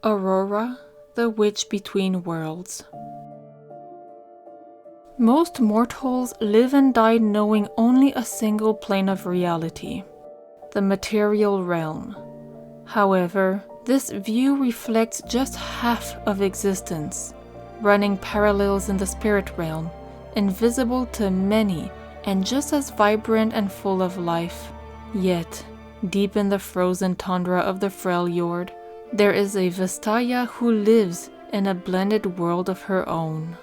Aurora, the witch between worlds. Most mortals live and die knowing only a single plane of reality, the material realm. However, this view reflects just half of existence, running parallels in the spirit realm, invisible to many and just as vibrant and full of life. Yet, deep in the frozen tundra of the Freljord, there is a Vestaya who lives in a blended world of her own.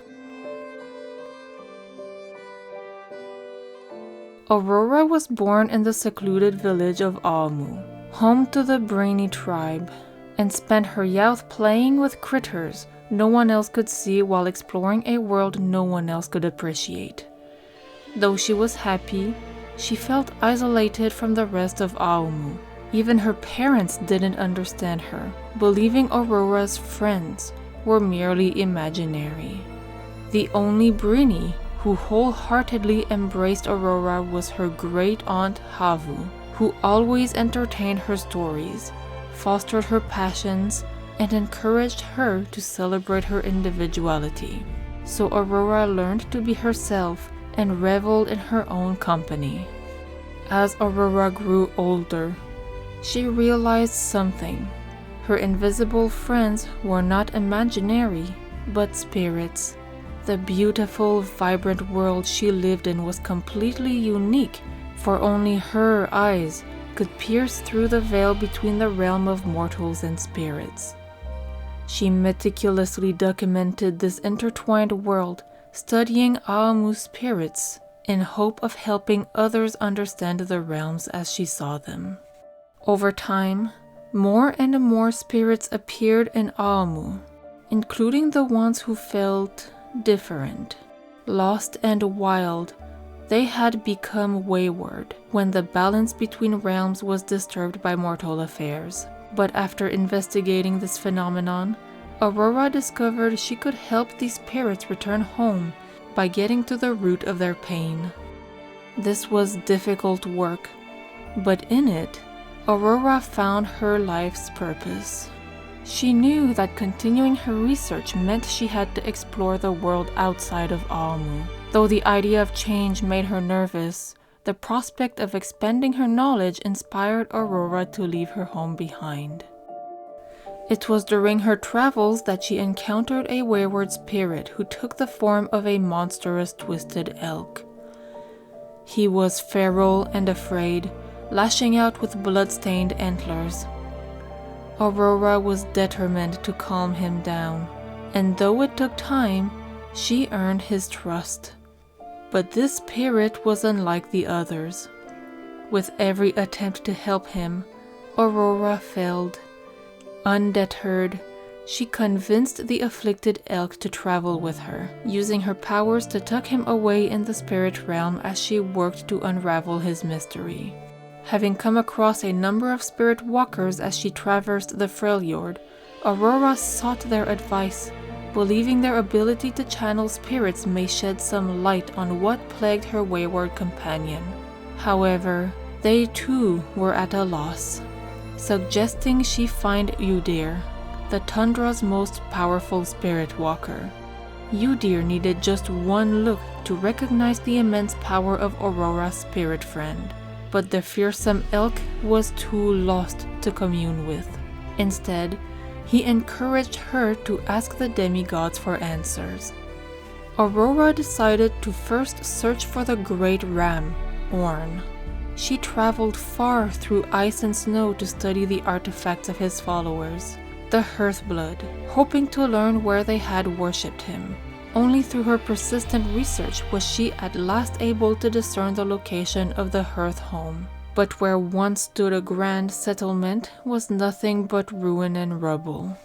Aurora was born in the secluded village of Almu, home to the Brainy tribe, and spent her youth playing with critters no one else could see while exploring a world no one else could appreciate. Though she was happy, she felt isolated from the rest of Almu. Even her parents didn't understand her, believing Aurora's friends were merely imaginary. The only Brini who wholeheartedly embraced Aurora was her great-aunt Havu, who always entertained her stories, fostered her passions, and encouraged her to celebrate her individuality. So Aurora learned to be herself and reveled in her own company. As Aurora grew older, she realized something. Her invisible friends were not imaginary, but spirits. The beautiful, vibrant world she lived in was completely unique, for only her eyes could pierce through the veil between the realm of mortals and spirits. She meticulously documented this intertwined world, studying Aamu's spirits in hope of helping others understand the realms as she saw them. Over time, more and more spirits appeared in Aamu, including the ones who felt different. Lost and wild, they had become wayward when the balance between realms was disturbed by mortal affairs. But after investigating this phenomenon, Aurora discovered she could help these spirits return home by getting to the root of their pain. This was difficult work, but in it, Aurora found her life's purpose. She knew that continuing her research meant she had to explore the world outside of Almu. Though the idea of change made her nervous, the prospect of expanding her knowledge inspired Aurora to leave her home behind. It was during her travels that she encountered a wayward spirit who took the form of a monstrous twisted elk. He was feral and afraid, lashing out with blood-stained antlers. Aurora was determined to calm him down, and though it took time, she earned his trust. But this spirit was unlike the others. With every attempt to help him, Aurora failed. Undeterred, she convinced the afflicted elk to travel with her, using her powers to tuck him away in the spirit realm as she worked to unravel his mystery. Having come across a number of spirit walkers as she traversed the Freljord, Aurora sought their advice, believing their ability to channel spirits may shed some light on what plagued her wayward companion. However, they too were at a loss, suggesting she find Udir, the tundra's most powerful spirit walker. Udir needed just one look to recognize the immense power of Aurora's spirit friend. But the fearsome elk was too lost to commune with. Instead, he encouraged her to ask the demigods for answers. Aurora decided to first search for the great ram, Orn. She traveled far through ice and snow to study the artifacts of his followers, the Hearthblood, hoping to learn where they had worshipped him. Only through her persistent research was she at last able to discern the location of the Hearth home. But where once stood a grand settlement was nothing but ruin and rubble.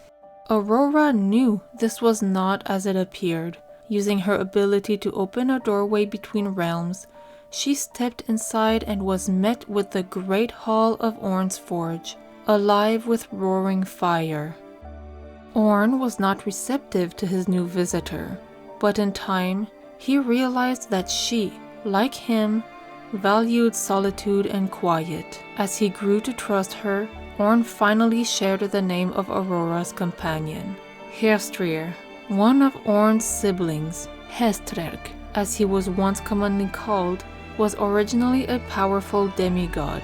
Aurora knew this was not as it appeared. Using her ability to open a doorway between realms, she stepped inside and was met with the great hall of Orn's forge, alive with roaring fire. Orn was not receptive to his new visitor. But in time, he realized that she, like him, valued solitude and quiet. As he grew to trust her, Orn finally shared the name of Aurora's companion. Herstrir, one of Orn's siblings, Hestrerk, as he was once commonly called, was originally a powerful demigod.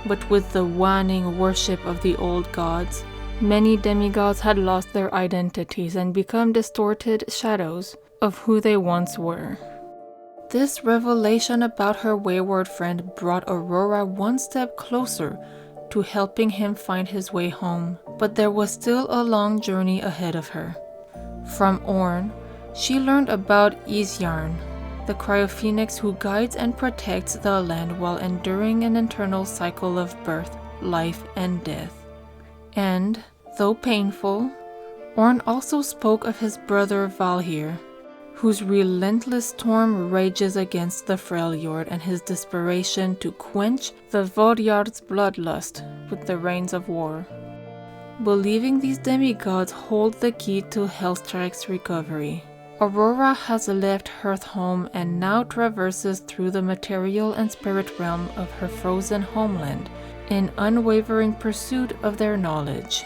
But with the waning worship of the old gods, many demigods had lost their identities and become distorted shadows of who they once were. This revelation about her wayward friend brought Aurora one step closer to helping him find his way home, but there was still a long journey ahead of her. From Orn, she learned about Isjarn, the cryophoenix who guides and protects the land while enduring an eternal cycle of birth, life, and death. And, though painful, Orn also spoke of his brother Valhir, whose relentless storm rages against the Freljord and his desperation to quench the Vodjard's bloodlust with the rains of war. Believing these demigods hold the key to Hellstrike's recovery, Aurora has left Hearthhome and now traverses through the material and spirit realm of her frozen homeland in unwavering pursuit of their knowledge.